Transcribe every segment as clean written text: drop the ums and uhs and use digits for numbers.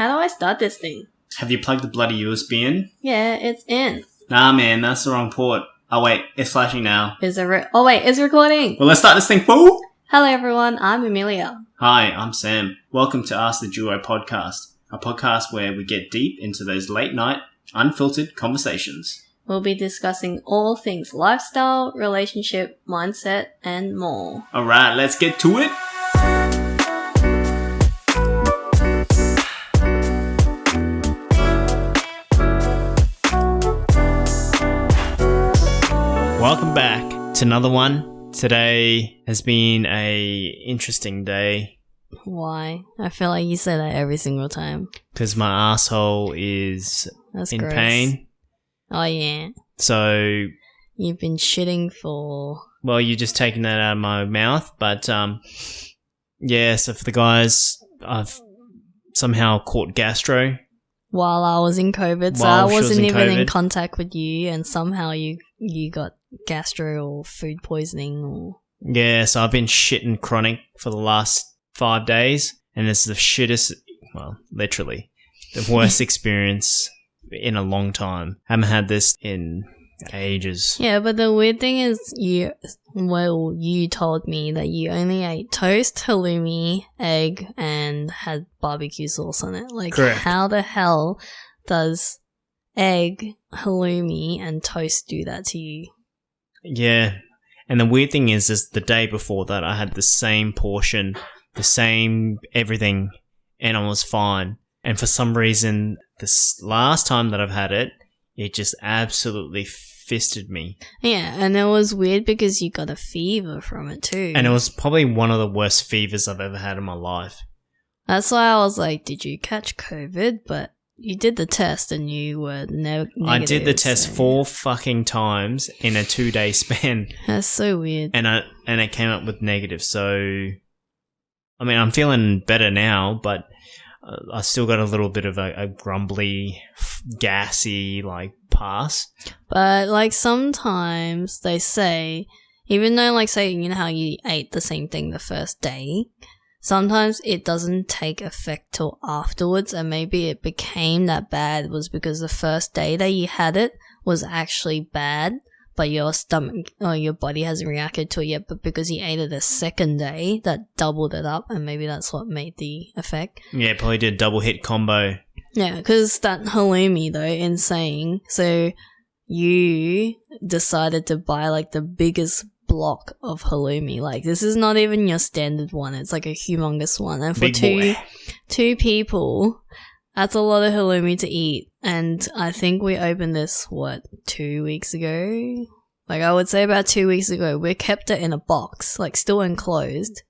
How do I start this thing? Have you plugged the bloody USB in? Yeah, it's in. Nah, man, that's the wrong port. Oh, wait, it's flashing now. Is it it's recording. Well, let's start this thing, fool! Hello, everyone. I'm Amelia. Hi, I'm Sam. Welcome to Ask the Duo podcast, a podcast where we get deep into those late-night, unfiltered conversations. We'll be discussing all things lifestyle, relationship, mindset, and more. Alright, let's get to it! Welcome back to another one. Today has been a interesting day. Why? I feel like you say that every single time. Because my asshole is That's in gross. pain. Oh, yeah. So, You've been shitting for... well, you're just taking that out of my mouth. But, yeah, so for the guys, I've somehow caught gastro. While I was in COVID, so While I she was wasn't in even in COVID. contact with you, and somehow you got gastro or food poisoning or... Yeah, so I've been shitting chronic for the last 5 days. And it's the shittest, well, literally, the worst experience in a long time. Haven't had this in ages. Yeah, but the weird thing is you told me that you only ate toast, halloumi, egg, and had barbecue sauce on it. Like, Correct. How the hell does egg, halloumi, and toast do that to you? Yeah. And the weird thing is the day before that, I had the same portion, the same everything, and I was fine. And for some reason, this last time that I've had it, it just absolutely fisted me. Yeah, and it was weird because you got a fever from it too. And it was probably one of the worst fevers I've ever had in my life. That's why I was like, did you catch COVID? But you did the test and you were negative. I did the test so- 4 fucking times in a 2-day span. That's so weird. And it came up with negative. So, I mean, I'm feeling better now, but I still got a little bit of a grumbly, gassy, like, pass. But, like, sometimes they say, even though, like, say, you know how you ate the same thing the first day, sometimes it doesn't take effect till afterwards, and maybe it became that bad was because the first day that you had it was actually bad, but your stomach or your body hasn't reacted to it yet, but because you ate it the second day, that doubled it up, and maybe that's what made the effect. Yeah, probably did a double hit combo. Yeah, because that halloumi, though, insane. So you decided to buy, like, the biggest block of halloumi. Like, this is not even your standard one. It's, like, a humongous one. And for Big boy. two people, that's a lot of halloumi to eat. And I think we opened this, 2 weeks ago? Like, I would say about 2 weeks ago. We kept it in a box, like, still enclosed.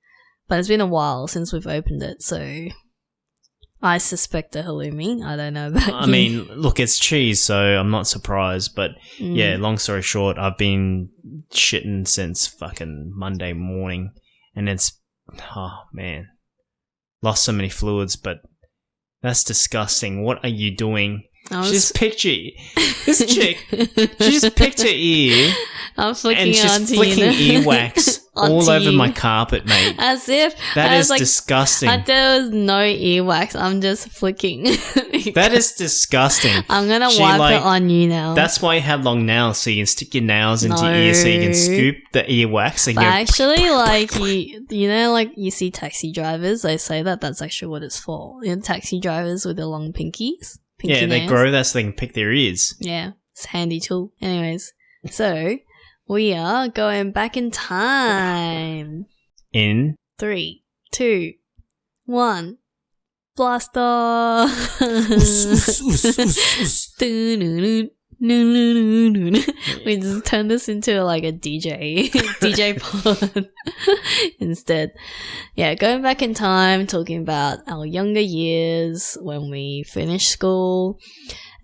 But it's been a while since we've opened it, so... I suspect a halloumi. I don't know about you. I mean, look, it's cheese, so I'm not surprised. But yeah, long story short, I've been shitting since fucking Monday morning. And it's, oh man, lost so many fluids, but that's disgusting. What are you doing? Just picture this chick. She just picked her ear I'm flicking and she's onto flicking you now. earwax all Onto over you. my carpet, mate. As if That I is was like, disgusting. there was no earwax. I'm just flicking. That is disgusting. I'm gonna She, wipe like, it on you now. That's why you have long nails, so you can stick your nails into your No. ear so you can scoop the earwax. And But go, actually, like you know, like you see taxi drivers. They say that that's actually what it's for. You know, taxi drivers with the long pinkies. Pinky yeah, they nails. grow that so they can pick their ears. Yeah, it's a handy tool. Anyways, so we are going back in time. In 3, 2, 1. Blast off! We just turned this into like a DJ pod instead. Yeah, going back in time, talking about our younger years when we finished school,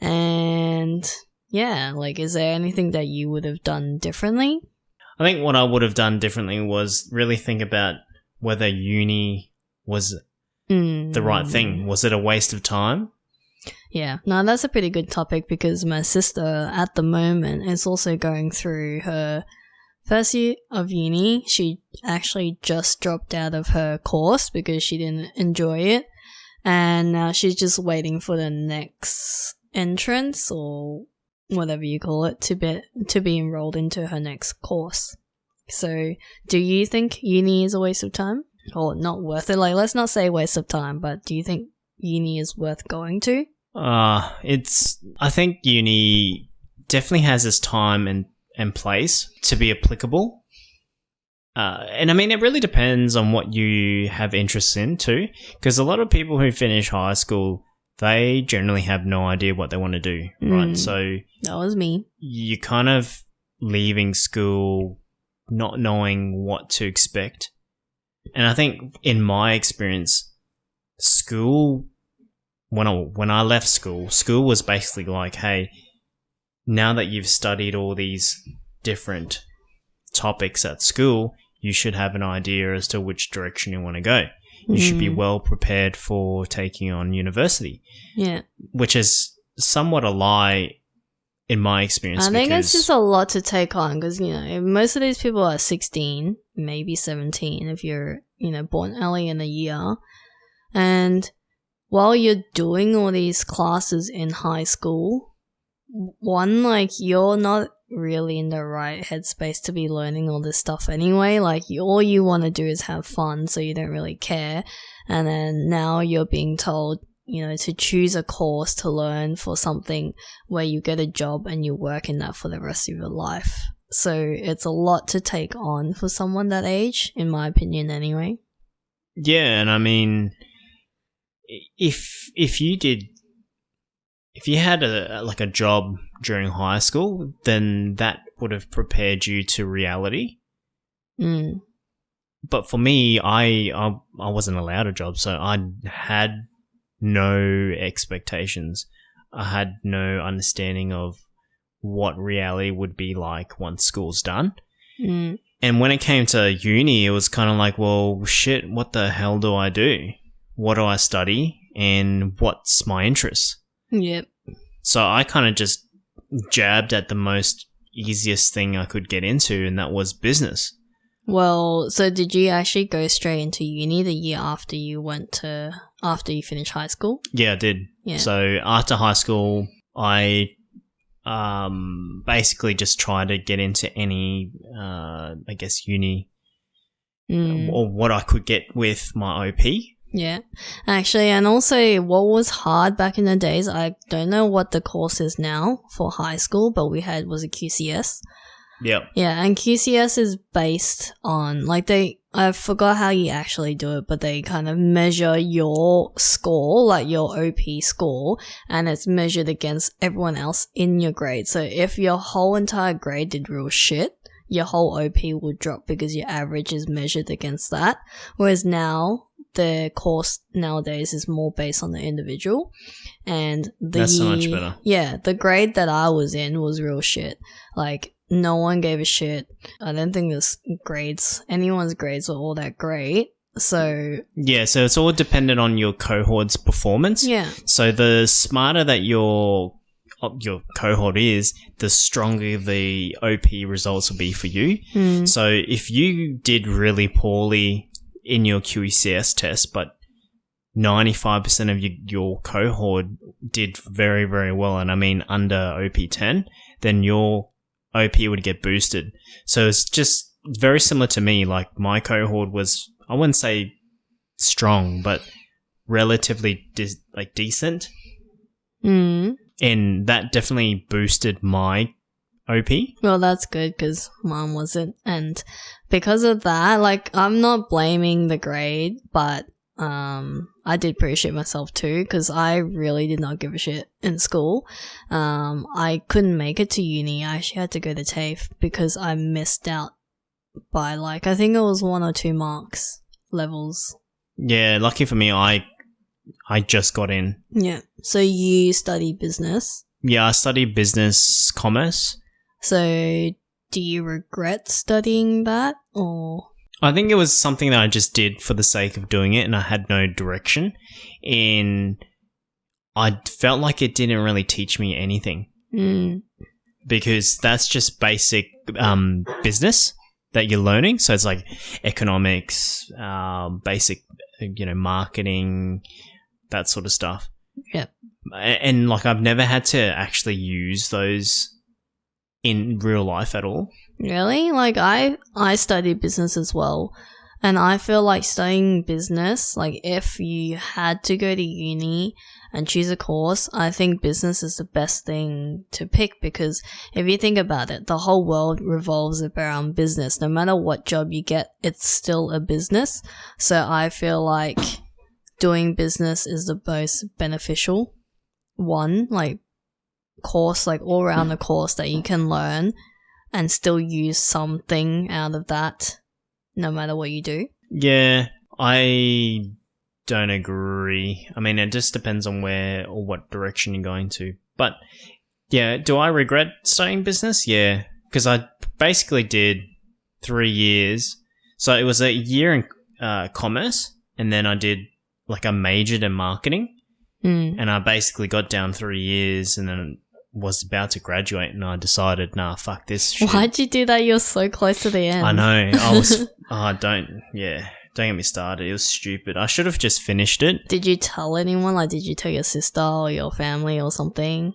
and yeah, like, is there anything that you would have done differently? I think what I would have done differently was really think about whether uni was the right thing. Was it a waste of time? Yeah, no, that's a pretty good topic because my sister at the moment is also going through her first year of uni. She actually just dropped out of her course because she didn't enjoy it. and now she's just waiting for the next entrance or whatever you call it to be enrolled into her next course. So, do you think uni is a waste of time? Or not worth it? Like, let's not say waste of time, but do you think uni is worth going to? I think uni definitely has its time and place to be applicable. And I mean, it really depends on what you have interests in too, because a lot of people who finish high school, they generally have no idea what they want to do, right? So that was me. You're kind of leaving school not knowing what to expect. And I think in my experience, school, when I left school was basically like, hey, now that you've studied all these different topics at school, you should have an idea as to which direction you want to go. You should be well prepared for taking on university. Yeah. Which is somewhat a lie in my experience. I think it's just a lot to take on because, you know, most of these people are 16, maybe 17 if you're, you know, born early in the year. And while you're doing all these classes in high school, one, like, you're not really in the right headspace to be learning all this stuff anyway. Like, all you want to do is have fun, so you don't really care. And then now you're being told, you know, to choose a course to learn for something where you get a job and you work in that for the rest of your life. So it's a lot to take on for someone that age, in my opinion anyway. Yeah, and I mean, if you had a job during high school, then that would have prepared you to reality. But for me, I wasn't allowed a job, so I had no expectations. I had no understanding of what reality would be like once school's done. And when it came to uni, it was kind of like, well, shit, what the hell do I do? What do I study? And what's my interest? Yep. So I kind of just jabbed at the most easiest thing I could get into, and that was business. Well, so did you actually go straight into uni the year after you finished high school? Yeah, I did. Yeah. So after high school, I basically just tried to get into any, I guess, uni or what I could get with my OP. Yeah, actually, and also what was hard back in the days, I don't know what the course is now for high school, but we had was a QCS. Yep. Yeah, and QCS is based on, like, I forgot how you actually do it, but they kind of measure your score, like your OP score, and it's measured against everyone else in your grade. So if your whole entire grade did real shit, your whole OP would drop because your average is measured against that. Whereas now, the course nowadays is more based on the individual, and that's so much better. Yeah, the grade that I was in was real shit. Like, no one gave a shit. I don't think anyone's grades were all that great. So yeah, so it's all dependent on your cohort's performance. Yeah. So the smarter that your cohort is, the stronger the OP results will be for you. So if you did really poorly in your QCS test, but 95% of your cohort did very, very well, and I mean under OP10, then your OP would get boosted. So it's just very similar to me. Like, my cohort was, I wouldn't say strong, but relatively decent. And that definitely boosted my OP. Well, that's good because mine wasn't. And because of that, like, I'm not blaming the grade, but I did pretty shit myself too because I really did not give a shit in school. I couldn't make it to uni. I actually had to go to TAFE because I missed out by, like, I think it was 1 or 2 marks levels. Yeah, lucky for me, I just got in. Yeah. So you study business? Yeah, I studied business commerce. So do you regret studying that, or? I think it was something that I just did for the sake of doing it, and I had no direction. And I felt like it didn't really teach me anything. Because that's just basic business that you're learning. So it's like economics, basic, marketing, that sort of stuff. Yep. And like I've never had to actually use those in real life at all. Really? Like I studied business as well, and I feel like studying business, like if you had to go to uni and choose a course, I think business is the best thing to pick, because if you think about it, the whole world revolves around business. No matter what job you get, it's still a business. So I feel like doing business is the most beneficial one, like course, like all around the course that you can learn and still use something out of that no matter what you do. Yeah, I don't agree. I mean, it just depends on where or what direction you're going to. But yeah, do I regret studying business? Yeah, because I basically did 3 years. So it was a year in commerce, and then I did like I majored in marketing, and I basically got down 3 years, and then was about to graduate, and I decided, nah, fuck this shit. Why'd you do that? You're so close to the end. I know. I was. Don't get me started. It was stupid. I should have just finished it. Did you tell anyone? Like, did you tell your sister or your family or something?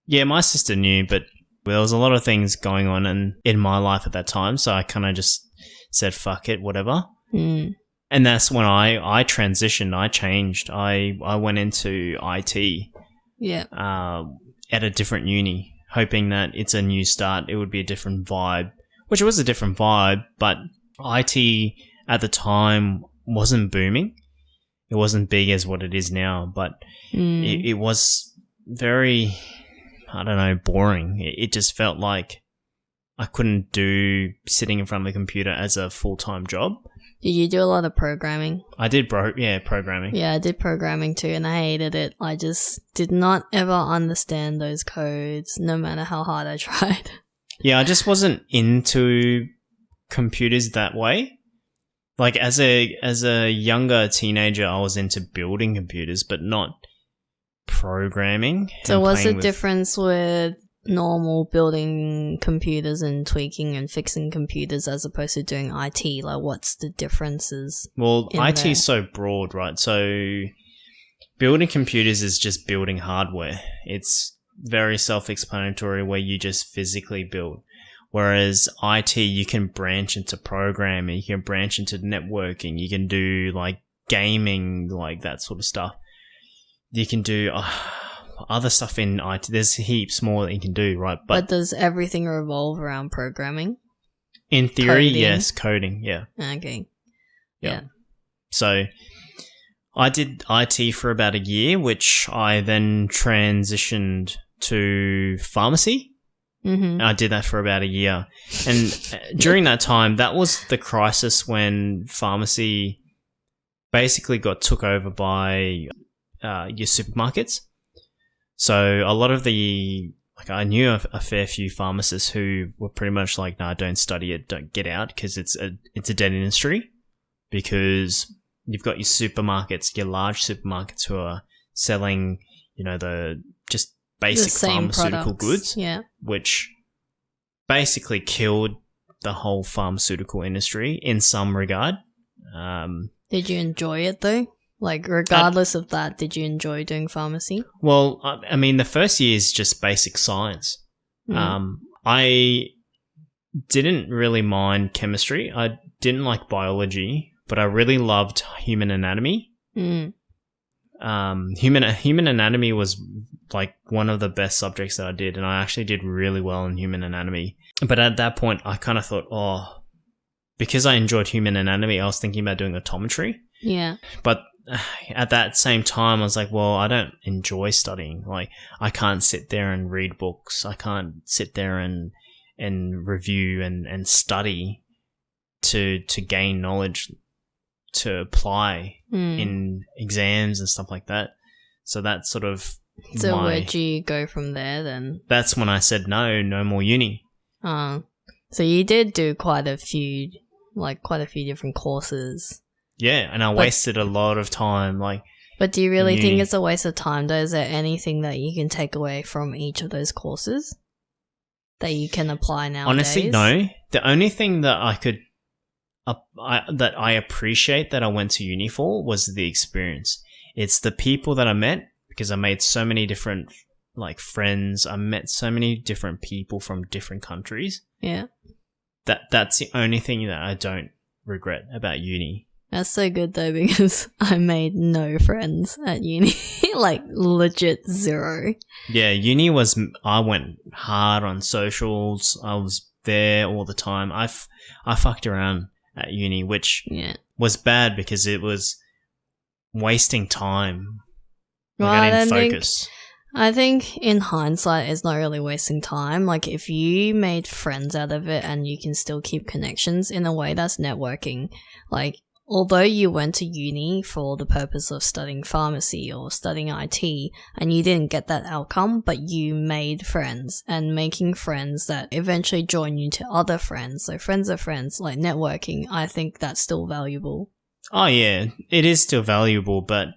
Yeah, my sister knew, but there was a lot of things going on in my life at that time, so I kind of just said, fuck it, whatever. And that's when I transitioned. I changed. I went into IT. Yeah. At a different uni, hoping that it's a new start. It would be a different vibe, which it was a different vibe, but IT at the time wasn't booming. It wasn't big as what it is now, but it was very, I don't know, boring. It just felt like I couldn't do sitting in front of the computer as a full-time job. Did you do a lot of programming? I did, programming. Yeah, I did programming too, and I hated it. I just did not ever understand those codes, no matter how hard I tried. Yeah, I just wasn't into computers that way. Like as a younger teenager, I was into building computers, but not programming. So what's the difference with normal building computers and tweaking and fixing computers as opposed to doing IT? Like, what's the differences? Well, IT is so broad, right? So building computers is just building hardware. It's very self-explanatory where you just physically build. Whereas IT, you can branch into programming, you can branch into networking, you can do like gaming, like that sort of stuff. You can do other stuff in IT. There's heaps more that you can do, right? But does everything revolve around programming? In theory, coding? yes, coding, yeah. Okay. Yeah. So I did IT for about a year, which I then transitioned to pharmacy. Mm-hmm. I did that for about a year. And during that time, that was the crisis when pharmacy basically got took over by your supermarkets. So a lot of I knew a fair few pharmacists who were pretty much like, nah, don't study it, don't get out, because it's a dead industry, because you've got your supermarkets, your large supermarkets who are selling, the just basic pharmaceutical goods, yeah, which basically killed the whole pharmaceutical industry in some regard. Did you enjoy it though? Like, regardless of that, did you enjoy doing pharmacy? Well, I mean, the first year is just basic science. I didn't really mind chemistry. I didn't like biology, but I really loved human anatomy. Human anatomy was like one of the best subjects that I did, and I actually did really well in human anatomy. But at that point, I kind of thought, because I enjoyed human anatomy, I was thinking about doing optometry. Yeah. But at that same time, I was like, well, I don't enjoy studying. Like, I can't sit there and read books. I can't sit there and review and study to gain knowledge to apply in exams and stuff like that. So that's sort of So where'd you go from there then? That's when I said no more uni. So you did do quite a few different courses. Yeah, and I wasted a lot of time. But do you really think it's a waste of time though? Is there anything that you can take away from each of those courses that you can apply nowadays? Honestly, no. The only thing that that I appreciate that I went to uni for was the experience. It's the people that I met, because I made so many different like friends. I met so many different people from different countries. Yeah. That's the only thing that I don't regret about uni. That's so good though, because I made no friends at uni. Like legit zero. Yeah, I went hard on socials. I was there all the time. I fucked around at uni, which was bad because it was wasting time. Like, I didn't focus. I think in hindsight, it's not really wasting time. Like, if you made friends out of it and you can still keep connections, in a way, that's networking. Like, although you went to uni for the purpose of studying pharmacy or studying IT, and you didn't get that outcome, but you made friends, and making friends that eventually join you to other friends, so friends of friends, like networking, I think that's still valuable. Oh yeah, it is still valuable, but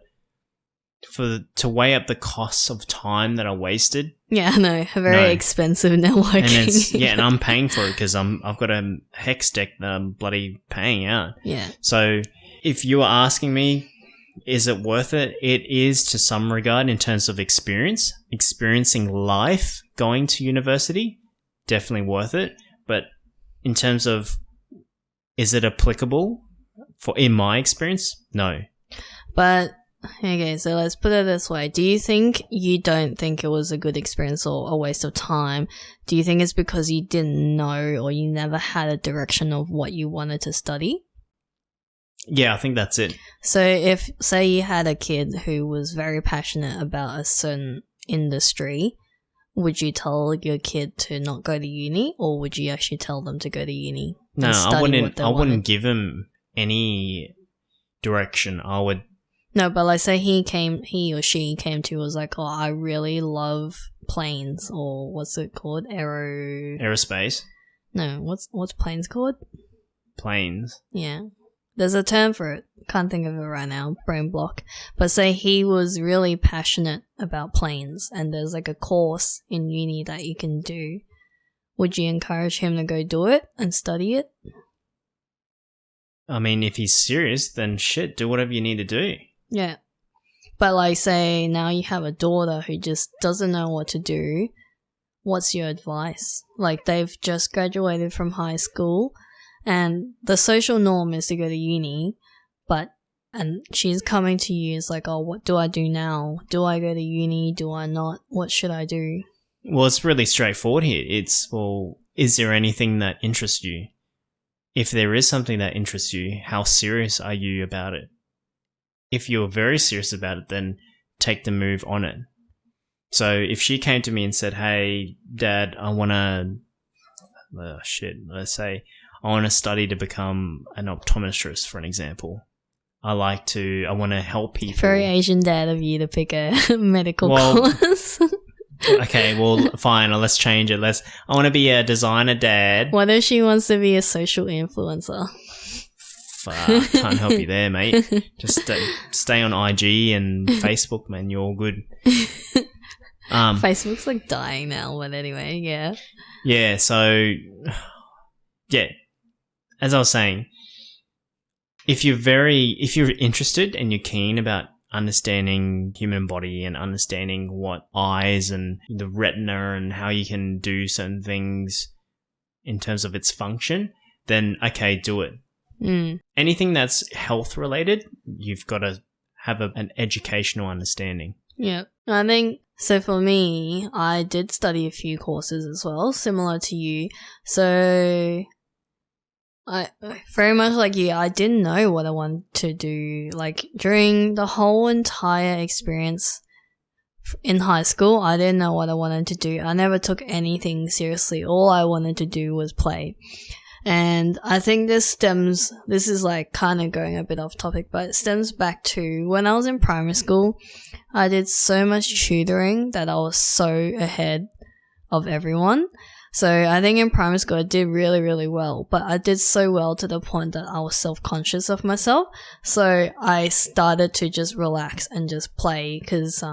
to weigh up the costs of time that I wasted. Yeah, no, very expensive networking. And I'm paying for it because I've got a hex deck that I'm bloody paying out. Yeah. So if you are asking me, is it worth it? It is to some regard in terms of experiencing life, going to university, definitely worth it. But in terms of, is it applicable in my experience? No. But okay, so let's put it this way. Do you think you don't think it was a good experience or a waste of time? Do you think it's because you didn't know or you never had a direction of what you wanted to study? Yeah, I think that's it. So if, say you had a kid who was very passionate about a certain industry, would you tell your kid to not go to uni, or would you actually tell them to go to uni? No, I wouldn't give him any direction. I would. No, but like say he or she came to you, was like, oh, I really love planes, or what's it called? Aerospace. No, what's planes called? Planes. Yeah. There's a term for it. Can't think of it right now. Brain block. But say he was really passionate about planes and there's like a course in uni that you can do. Would you encourage him to go do it and study it? I mean, if he's serious, then shit, do whatever you need to do. Yeah. But like say now you have a daughter who just doesn't know what to do. What's your advice? Like they've just graduated from high school and the social norm is to go to uni, and she's coming to you, it's like, oh, what do I do now? Do I go to uni? Do I not? What should I do? Well, it's really straightforward here. It's, well, is there anything that interests you? If there is something that interests you, how serious are you about it? If you're very serious about it, then take the move on it. So if she came to me and said, hey, Dad, I want to, let's say, I want to study to become an optometrist, for an example. I want to help people. Very Asian dad of you to pick a medical course. Okay, well, fine. Let's change it. I want to be a designer dad. What if she wants to be a social influencer? Fuck, can't help you there, mate. Just stay on IG and Facebook, man. You're all good. Facebook's like dying now, but anyway, yeah. Yeah, so, yeah. As I was saying, if you're interested and you're keen about understanding human body and understanding what eyes and the retina and how you can do certain things in terms of its function, then okay, do it. Anything that's health related, you've got to have an educational understanding. Yeah. I think, so for me, I did study a few courses as well, similar to you. So I very much like you, I didn't know what I wanted to do. Like during the whole entire experience in high school, I didn't know what I wanted to do. I never took anything seriously. All I wanted to do was play. And I think this is like kind of going a bit off topic, but it stems back to when I was in primary school. I did so much tutoring that I was so ahead of everyone. So I think in primary school I did really, really well, but I did so well to the point that I was self-conscious of myself. So I started to just relax and just play because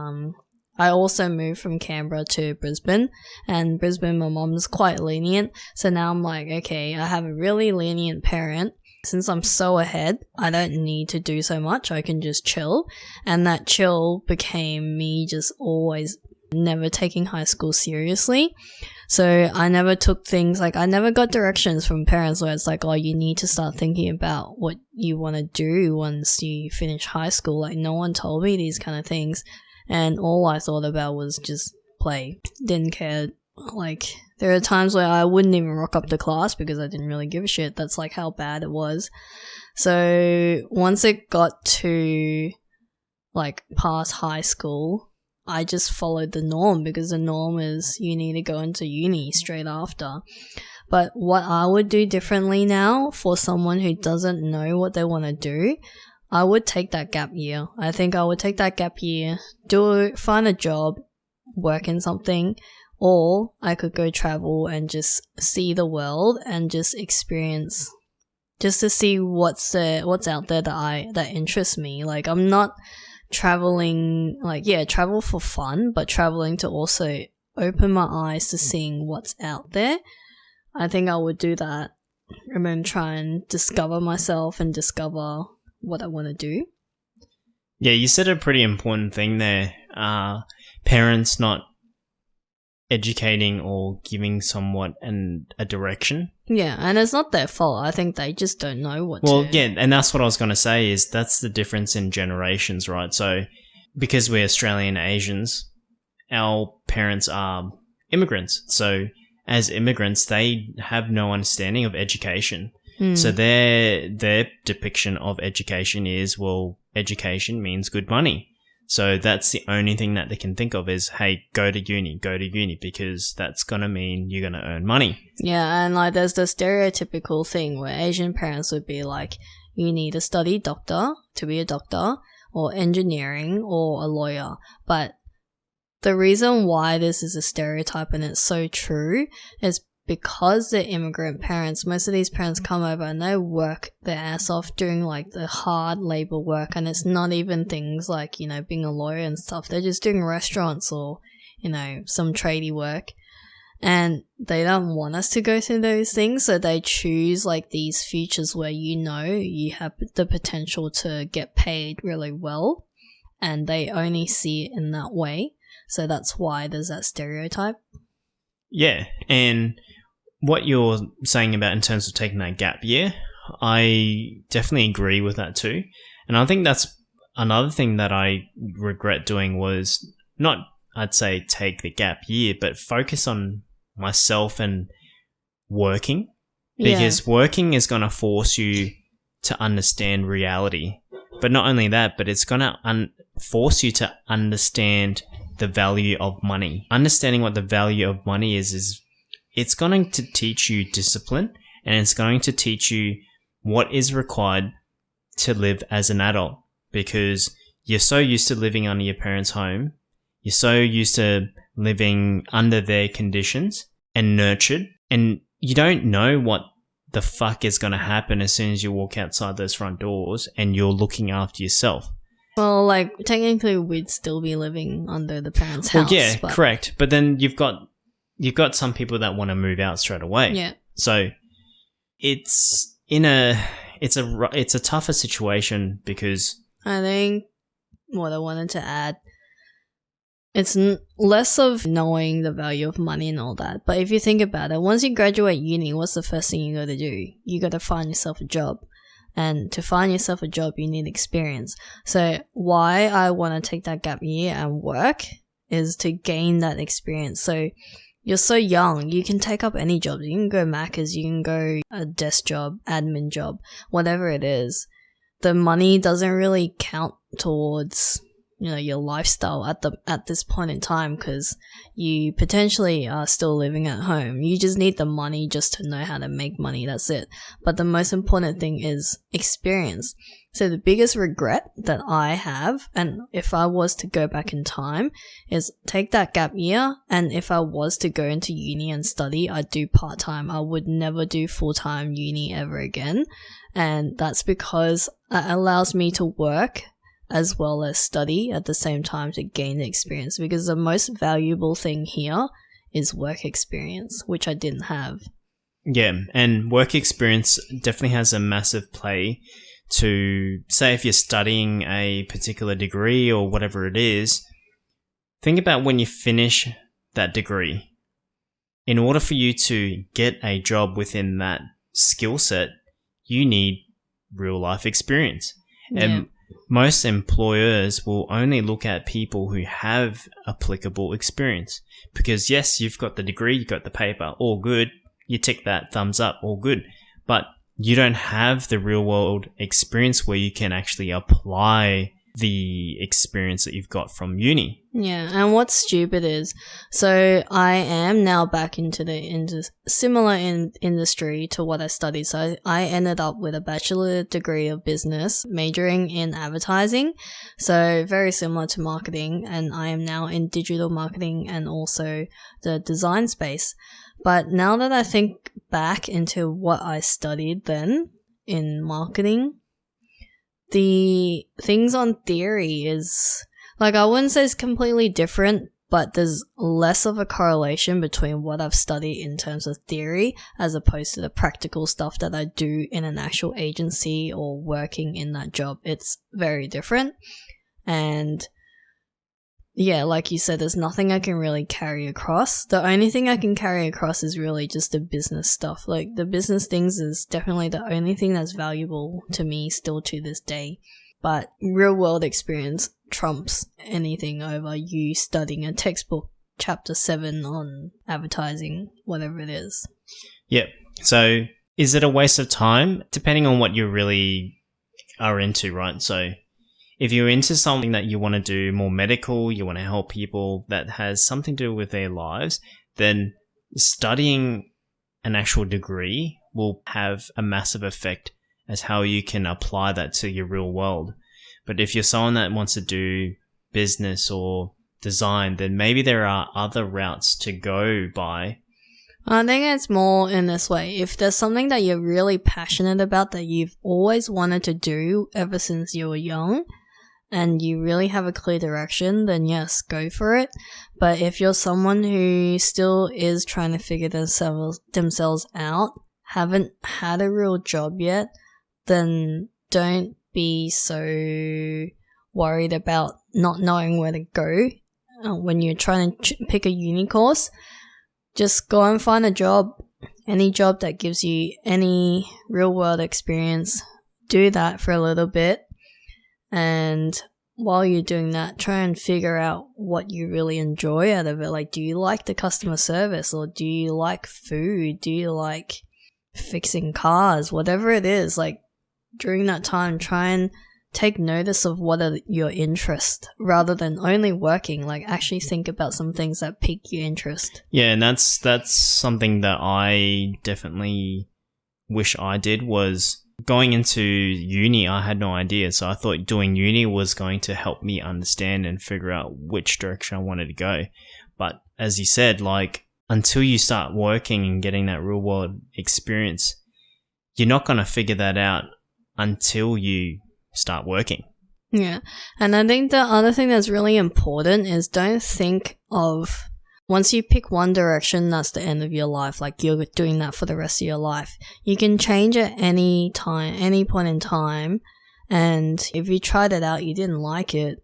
I also moved from Canberra to Brisbane, and Brisbane, my mom's quite lenient. So now I'm like, okay, I have a really lenient parent. since I'm so ahead, I don't need to do so much. I can just chill. And that chill became me just always never taking high school seriously. So I never took things like, I never got directions from parents where it's like, oh, you need to start thinking about what you want to do once you finish high school. Like, no one told me these kind of things. And all I thought about was just play. Didn't care. Like, there are times where I wouldn't even rock up to class because I didn't really give a shit. That's like how bad it was. So once it got to like past high school, I just followed the norm because the norm is you need to go into uni straight after. But what I would do differently now for someone who doesn't know what they want to do, I would take that gap year. I think I would take that gap year, find a job, work in something, or I could go travel and just see the world and just experience, just to see what's out there that interests me. Like, I'm not traveling, like, yeah, travel for fun, but traveling to also open my eyes to seeing what's out there. I think I would do that and then try and discover myself and discover what I want to do. Yeah, you said a pretty important thing there. Parents not educating or giving somewhat a direction. Yeah, and it's not their fault. I think they just don't know what to... Well, yeah, and that's what I was going to say is that's the difference in generations, right? So because we're Australian Asians, our parents are immigrants. So as immigrants, they have no understanding of education. So their depiction of education is, well, education means good money. So that's the only thing that they can think of is, hey, go to uni, because that's going to mean you're going to earn money. Yeah, and like there's the stereotypical thing where Asian parents would be like, you need to study doctor to be a doctor, or engineering, or a lawyer. But the reason why this is a stereotype and it's so true is because they're immigrant parents. Most of these parents come over and they work their ass off doing like the hard labor work, and it's not even things like, you know, being a lawyer and stuff. They're just doing restaurants or, you know, some tradie work, and they don't want us to go through those things, so they choose like these futures where, you know, you have the potential to get paid really well, and they only see it in that way. So that's why there's that stereotype. Yeah, and what you're saying about in terms of taking that gap year, I definitely agree with that too. And I think that's another thing that I regret doing was not, I'd say, take the gap year, but focus on myself and working. Because working is going to force you to understand reality. But not only that, but it's going to force you to understand the value of money. Understanding what the value of money is it's going to teach you discipline, and it's going to teach you what is required to live as an adult, because you're so used to living under your parents' home. You're so used to living under their conditions and nurtured, and you don't know what the fuck is going to happen as soon as you walk outside those front doors and you're looking after yourself. Well, like, technically we'd still be living under the parents' house. Well, yeah, correct. But then you've got some people that want to move out straight away. Yeah. So it's a tougher situation because I think what I wanted to add, it's less of knowing the value of money and all that. But if you think about it, once you graduate uni, what's the first thing you got to do? You got to find yourself a job. And to find yourself a job, you need experience. So why I want to take that gap year and work is to gain that experience. So you're so young, you can take up any job. You can go Macca's, you can go a desk job, admin job, whatever it is. The money doesn't really count towards, you know, your lifestyle at this point in time, because you potentially are still living at home. You just need the money just to know how to make money. That's it. But the most important thing is experience. So the biggest regret that I have, and if I was to go back in time, is take that gap year, and if I was to go into uni and study, I'd do part-time. I would never do full-time uni ever again. And that's because it allows me to work as well as study at the same time to gain the experience, because the most valuable thing here is work experience, which I didn't have. Yeah, and work experience definitely has a massive play to, say, if you're studying a particular degree or whatever it is, think about when you finish that degree. In order for you to get a job within that skill set, you need real life experience. Yeah. And most employers will only look at people who have applicable experience. Because yes, you've got the degree, you've got the paper, all good. You tick that, thumbs up, all good. But you don't have the real world experience where you can actually apply the experience that you've got from uni. Yeah, and what's stupid is, so I am now back into the similar industry to what I studied. So I ended up with a bachelor degree of business, majoring in advertising. So very similar to marketing, and I am now in digital marketing and also the design space. But now that I think back into what I studied then in marketing, the things on theory is, like, I wouldn't say it's completely different, but there's less of a correlation between what I've studied in terms of theory as opposed to the practical stuff that I do in an actual agency or working in that job. It's very different. And yeah, like you said, there's nothing I can really carry across. The only thing I can carry across is really just the business stuff. Like, the business things is definitely the only thing that's valuable to me still to this day. But real world experience trumps anything over you studying a textbook chapter 7 on advertising, whatever it is. Yep. So is it a waste of time? Depending on what you really are into, right? So if you're into something that you want to do more medical, you want to help people that has something to do with their lives, then studying an actual degree will have a massive effect as how you can apply that to your real world. But if you're someone that wants to do business or design, then maybe there are other routes to go by. I think it's more in this way. If there's something that you're really passionate about that you've always wanted to do ever since you were young, and you really have a clear direction, then yes, go for it. But if you're someone who still is trying to figure themselves out, haven't had a real job yet, then don't be so worried about not knowing where to go when you're trying to pick a uni course. Just go and find a job, any job that gives you any real world experience. Do that for a little bit. And while you're doing that, try and figure out what you really enjoy out of it. Like, do you like the customer service, or do you like food? Do you like fixing cars? Whatever it is, like, during that time, try and take notice of what are your interests rather than only working. Like, actually think about some things that pique your interest. Yeah, and that's something that I definitely wish I did. Was going into uni, I had no idea. So I thought doing uni was going to help me understand and figure out which direction I wanted to go. But as you said, like, until you start working and getting that real world experience, you're not going to figure that out until you start working. Yeah. And I think the other thing that's really important is don't think of, once you pick one direction, that's the end of your life. Like, you're doing that for the rest of your life. You can change at any time, any point in time. And if you tried it out, you didn't like it,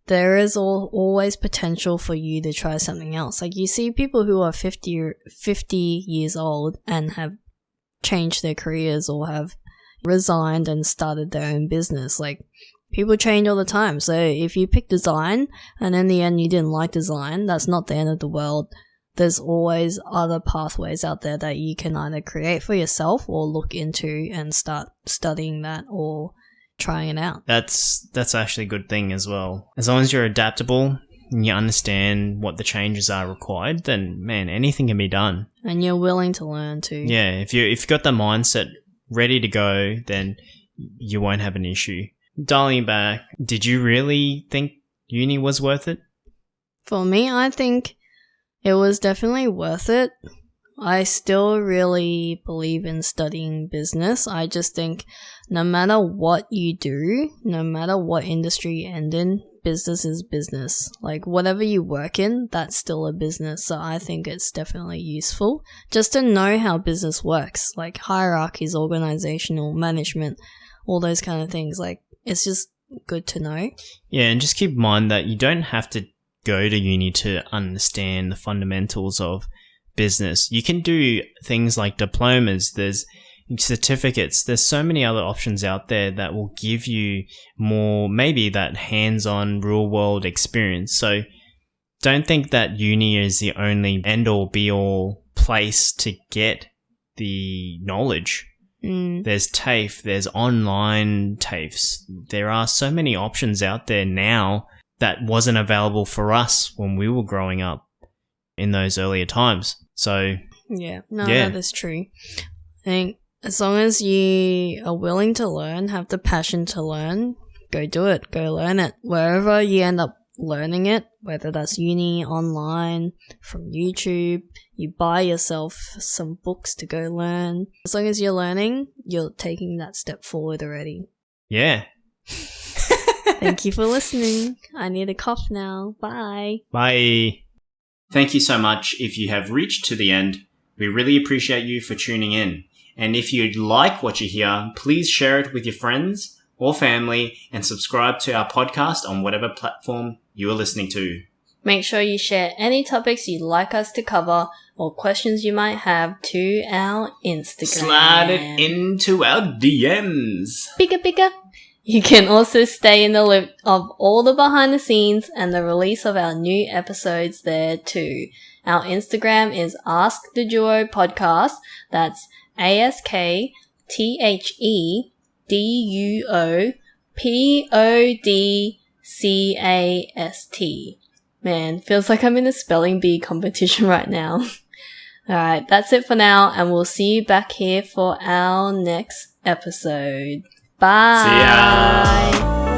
there is always potential for you to try something else. Like, you see people who are 50 years old and have changed their careers or have resigned and started their own business. Like, people change all the time. So if you pick design and in the end you didn't like design, that's not the end of the world. There's always other pathways out there that you can either create for yourself or look into and start studying that or trying it out. That's actually a good thing as well. As long as you're adaptable and you understand what the changes are required, then man, anything can be done. And you're willing to learn too. Yeah, if you've got the mindset ready to go, then you won't have an issue. Dialing back, did you really think uni was worth it? For me, I think it was definitely worth it. I still really believe in studying business. I just think no matter what you do, no matter what industry you end in, business is business. Like, whatever you work in, that's still a business. So I think it's definitely useful just to know how business works, like hierarchies, organizational management, all those kind of things. Like, it's just good to know. Yeah, and just keep in mind that you don't have to go to uni to understand the fundamentals of business. You can do things like diplomas, there's certificates, there's so many other options out there that will give you more, maybe that hands-on real world experience. So don't think that uni is the only end-all be-all place to get the knowledge. There's TAFE, there's online TAFEs. There are so many options out there now that wasn't available for us when we were growing up in those earlier times. So that is true. I think as long as you are willing to learn, have the passion to learn, go do it, go learn it. Wherever you end up learning it, whether that's uni, online, from YouTube, you buy yourself some books to go learn. As long as you're learning, you're taking that step forward already. Yeah. Thank you for listening. I need a cough now. Bye. Bye. Thank you so much if you have reached to the end. We really appreciate you for tuning in. And if you like what you hear, please share it with your friends or family and subscribe to our podcast on whatever platform you are listening to. Make sure you share any topics you'd like us to cover or questions you might have to our Instagram. Slide it into our DMs. Bigger. You can also stay in the loop of all the behind the scenes and the release of our new episodes there too. Our Instagram is Ask the Duo Podcast. That's AskTheDuoPodcast. Man, feels like I'm in a spelling bee competition right now. Alright, that's it for now, and we'll see you back here for our next episode. Bye! See ya!